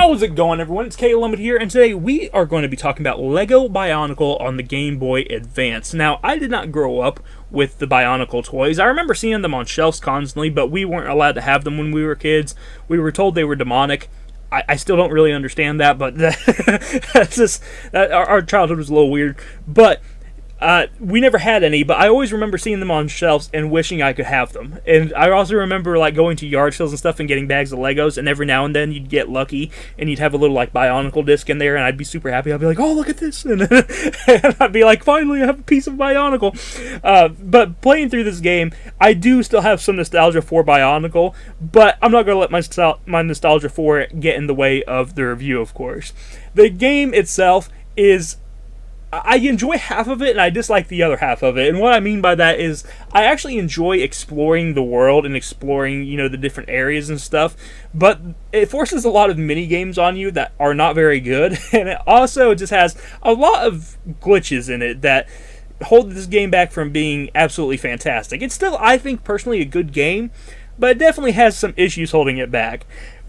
How's it going, everyone? It's K-Lummet here, and today we are going to be talking about LEGO Bionicle on the Game Boy Advance. Now, I did not grow up with the Bionicle toys. I remember seeing them on shelves constantly, but we weren't allowed to have them when we were kids. We were told they were demonic. I still don't really understand that, but that's just, our childhood was a little weird. But we never had any, but I always remember seeing them on shelves and wishing I could have them. And I also remember like going to yard sales and stuff and getting bags of Legos, and every now and then you'd get lucky and you'd have a little like Bionicle disc in there, and I'd be super happy. I'd be like, oh, look at this, and I'd be like, finally I have a piece of Bionicle. But playing through this game, I do still have some nostalgia for Bionicle, but I'm not going to let my nostalgia for it get in the way of the review, of course. The game itself is... I enjoy half of it, and I dislike the other half of it. And what I mean by that is I actually enjoy exploring the world and exploring, the different areas and stuff. But it forces a lot of mini-games on you that are not very good. And it also just has a lot of glitches in it that hold this game back from being absolutely fantastic. It's still, I think, personally a good game, but it definitely has some issues holding it back.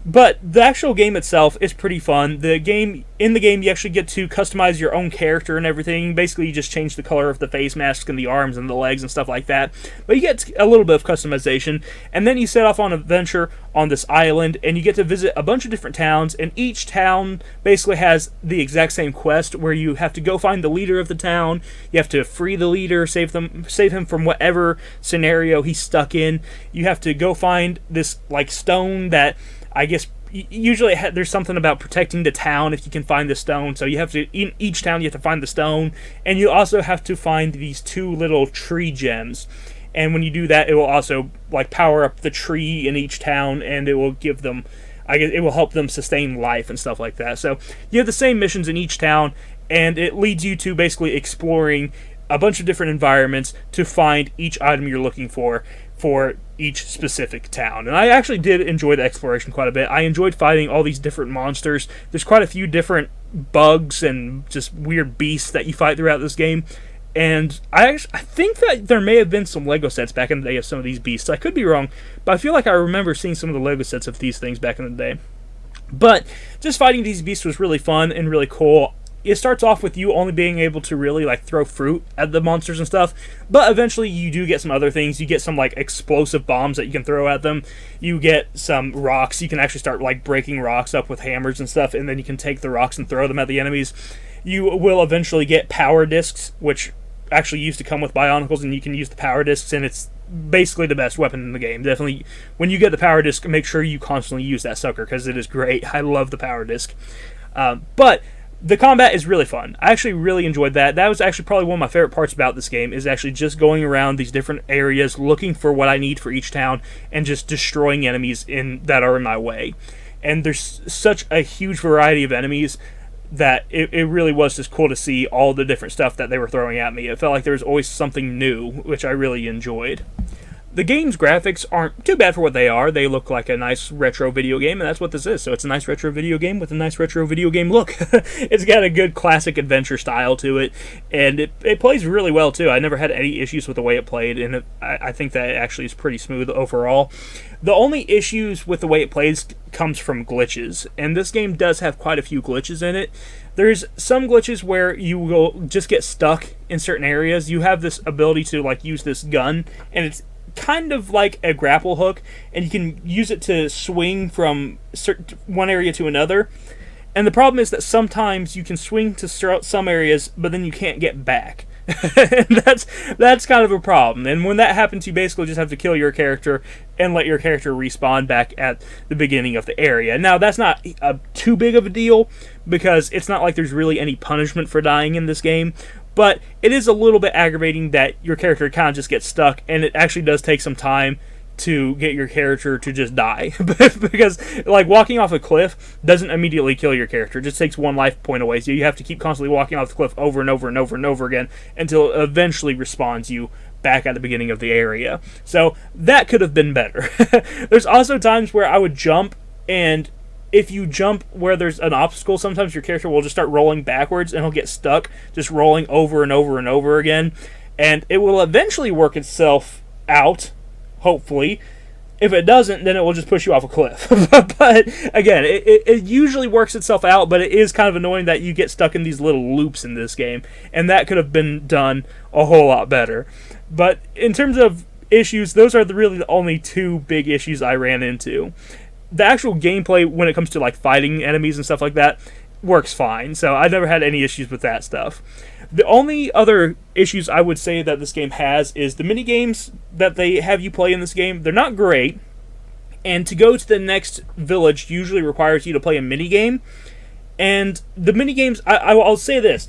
But the actual game itself is pretty fun. In the game, you actually get to customize your own character and everything. Basically, you just change the color of the face mask and the arms and the legs and stuff like that. But you get a little bit of customization. And then you set off on an adventure on this island, and you get to visit a bunch of different towns. And each town basically has the exact same quest, where you have to go find the leader of the town. You have to free the leader, save him from whatever scenario he's stuck in. You have to go find this like stone that... I guess usually there's something about protecting the town if you can find the stone. So you have to, in each town, you have to find the stone. And you also have to find these two little tree gems. And when you do that, it will also like power up the tree in each town, and it will give them, I guess, it will help them sustain life and stuff like that. So you have the same missions in each town, and it leads you to basically exploring a bunch of different environments to find each item you're looking for each specific town. And I actually did enjoy the exploration quite a bit. I enjoyed fighting all these different monsters. There's quite a few different bugs and just weird beasts that you fight throughout this game. And I think that there may have been some Lego sets back in the day of some of these beasts. I could be wrong, but I feel like I remember seeing some of the Lego sets of these things back in the day. But just fighting these beasts was really fun and really cool. It starts off with you only being able to really like throw fruit at the monsters and stuff, but eventually you do get some other things. You get some like explosive bombs that you can throw at them. You get some rocks. You can actually start like breaking rocks up with hammers and stuff, and then you can take the rocks and throw them at the enemies. You will eventually get power discs, which actually used to come with Bionicles, and you can use the power discs, and it's basically the best weapon in the game. Definitely, when you get the power disc, make sure you constantly use that sucker, because it is great. I love the power disc. But the combat is really fun. I actually really enjoyed that. That was actually probably one of my favorite parts about this game, is actually just going around these different areas, looking for what I need for each town, and just destroying enemies that are in my way. And there's such a huge variety of enemies that it really was just cool to see all the different stuff that they were throwing at me. It felt like there was always something new, which I really enjoyed. The game's graphics aren't too bad for what they are. They look like a nice retro video game, and that's what this is. So it's a nice retro video game with a nice retro video game look. It's got a good classic adventure style to it, and it plays really well, too. I never had any issues with the way it played, and I think that it actually is pretty smooth overall. The only issues with the way it plays comes from glitches, and this game does have quite a few glitches in it. There's some glitches where you will just get stuck in certain areas. You have this ability to like use this gun, and it's kind of like a grapple hook, and you can use it to swing from one area to another. And the problem is that sometimes you can swing to some areas, but then you can't get back. And that's kind of a problem. And when that happens, you basically just have to kill your character and let your character respawn back at the beginning of the area. Now, that's not too big of a deal, because it's not like there's really any punishment for dying in this game. But it is a little bit aggravating that your character kind of just gets stuck, and it actually does take some time to get your character to just die. Because, like, walking off a cliff doesn't immediately kill your character. It just takes one life point away. So you have to keep constantly walking off the cliff over and over and over and over again until it eventually respawns you back at the beginning of the area. So that could have been better. There's also times where I would jump, and if you jump where there's an obstacle, sometimes your character will just start rolling backwards, and he'll get stuck just rolling over and over and over again. And it will eventually work itself out, hopefully, If it doesn't, then it will just push you off a cliff. But again, it usually works itself out, but it is kind of annoying that you get stuck in these little loops in this game, and that could have been done a whole lot better. But in terms of issues, those are really the only two big issues I ran into. The actual gameplay, when it comes to like fighting enemies and stuff like that, works fine, so I never had any issues with that stuff. The only other issues I would say that this game has is the mini games that they have you play in this game. They're not great, and to go to the next village usually requires you to play a mini game. And the mini games, I'll say this: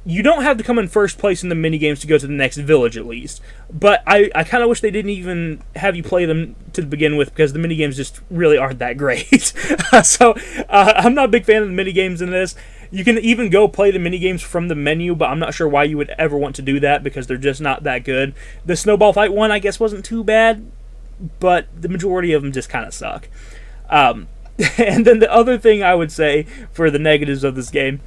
you don't have to come in first place in the mini games to go to the next village, at least. But I kind of wish they didn't even have you play them to begin with, because the mini games just really aren't that great. So I'm not a big fan of the mini games in this. You can even go play the mini games from the menu, but I'm not sure why you would ever want to do that, because they're just not that good. The snowball fight one, I guess, wasn't too bad, but the majority of them just kind of suck. And then the other thing I would say for the negatives of this game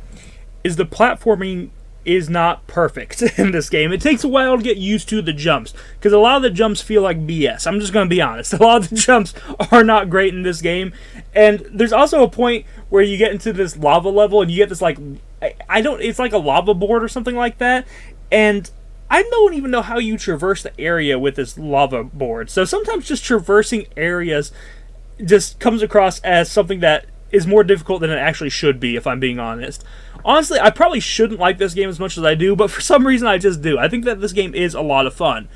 is the platforming is not perfect in this game. It takes a while to get used to the jumps, because a lot of the jumps feel like BS. I'm just going to be honest. A lot of the jumps are not great in this game. And there's also a point where you get into this lava level and you get this like, it's like a lava board or something like that. And I don't even know how you traverse the area with this lava board. So sometimes just traversing areas just comes across as something that is more difficult than it actually should be, if I'm being honest. Honestly, I probably shouldn't like this game as much as I do, but for some reason I just do. I think that this game is a lot of fun.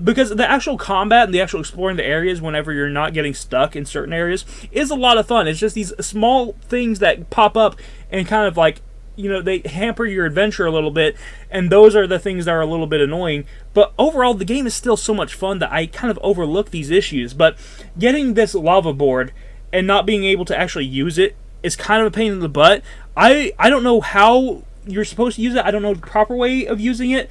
Because the actual combat and the actual exploring the areas whenever you're not getting stuck in certain areas is a lot of fun. It's just these small things that pop up and kind of like, they hamper your adventure a little bit, and those are the things that are a little bit annoying. But overall, the game is still so much fun that I kind of overlook these issues. But getting this lava board and not being able to actually use it is kind of a pain in the butt. I don't know how you're supposed to use it. I don't know the proper way of using it.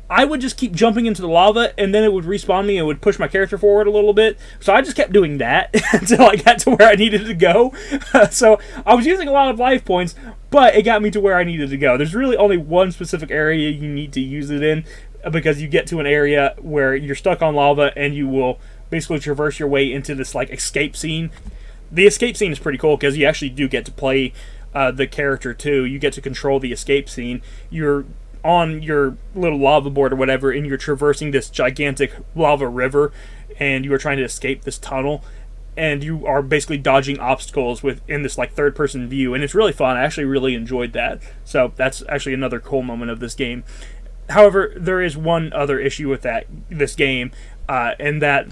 I would just keep jumping into the lava, and then it would respawn me and would push my character forward a little bit. So I just kept doing that until I got to where I needed to go. So I was using a lot of life points, but it got me to where I needed to go. There's really only one specific area you need to use it in, because you get to an area where you're stuck on lava, and you will basically traverse your way into this like escape scene. The escape scene is pretty cool, because you actually do get to play the character too. You get to control the escape scene. You're on your little lava board or whatever, and you're traversing this gigantic lava river, and you are trying to escape this tunnel, and you are basically dodging obstacles in this like third-person view, and it's really fun. I actually really enjoyed that. So that's actually another cool moment of this game. However, there is one other issue with this game, and that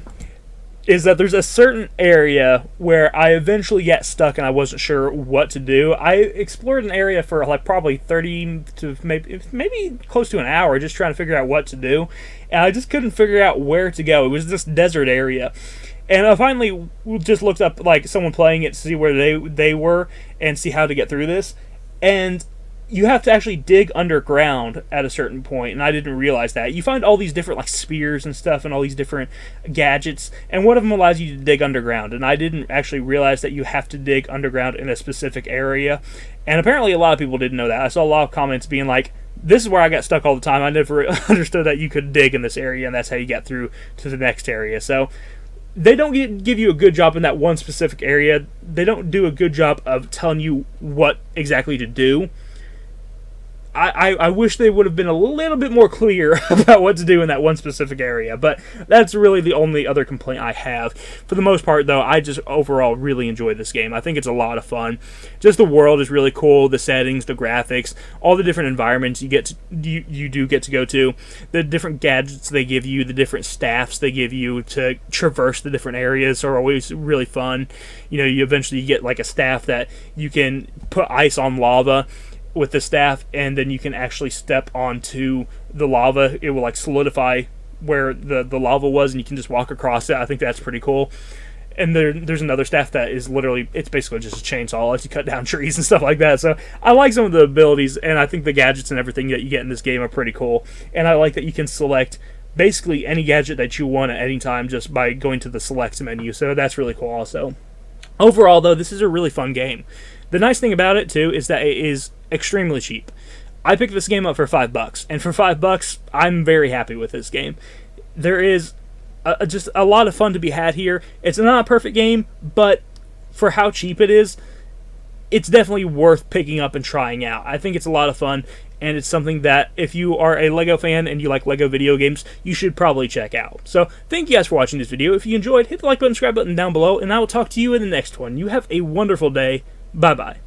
is that there's a certain area where I eventually get stuck and I wasn't sure what to do. I explored an area for like probably 30 to maybe close to an hour just trying to figure out what to do, and I just couldn't figure out where to go. It was this desert area, and I finally just looked up like someone playing it to see where they were and see how to get through this, and you have to actually dig underground at a certain point, and I didn't realize that. You find all these different like spears and stuff and all these different gadgets, and one of them allows you to dig underground, and I didn't actually realize that you have to dig underground in a specific area, and apparently a lot of people didn't know that. I saw a lot of comments being like, this is where I got stuck all the time. I never understood that you could dig in this area, and that's how you get through to the next area. So they don't give you a good job in that one specific area. They don't do a good job of telling you what exactly to do. I wish they would have been a little bit more clear about what to do in that one specific area, but that's really the only other complaint I have. For the most part, though, I just overall really enjoyed this game. I think it's a lot of fun. Just the world is really cool, the settings, the graphics, all the different environments you do get to go to, the different gadgets they give you, the different staffs they give you to traverse the different areas are always really fun. You eventually get like a staff that you can put ice on lava with the staff, and then you can actually step onto the lava. It will like solidify where the lava was, and you can just walk across it. I think that's pretty cool. And there's another staff that is literally, it's basically just a chainsaw. It lets you cut down trees and stuff like that. So I like some of the abilities, and I think the gadgets and everything that you get in this game are pretty cool. And I like that you can select basically any gadget that you want at any time just by going to the select menu. So that's really cool also. Overall, though, this is a really fun game. The nice thing about it, too, is that it is extremely cheap. I picked this game up for $5, and for $5, I'm very happy with this game. There is just a lot of fun to be had here. It's not a perfect game, but for how cheap it is, it's definitely worth picking up and trying out. I think it's a lot of fun, and it's something that if you are a LEGO fan and you like LEGO video games, you should probably check out. So thank you guys for watching this video. If you enjoyed, hit the like button, subscribe button down below, and I will talk to you in the next one. You have a wonderful day. Bye-bye.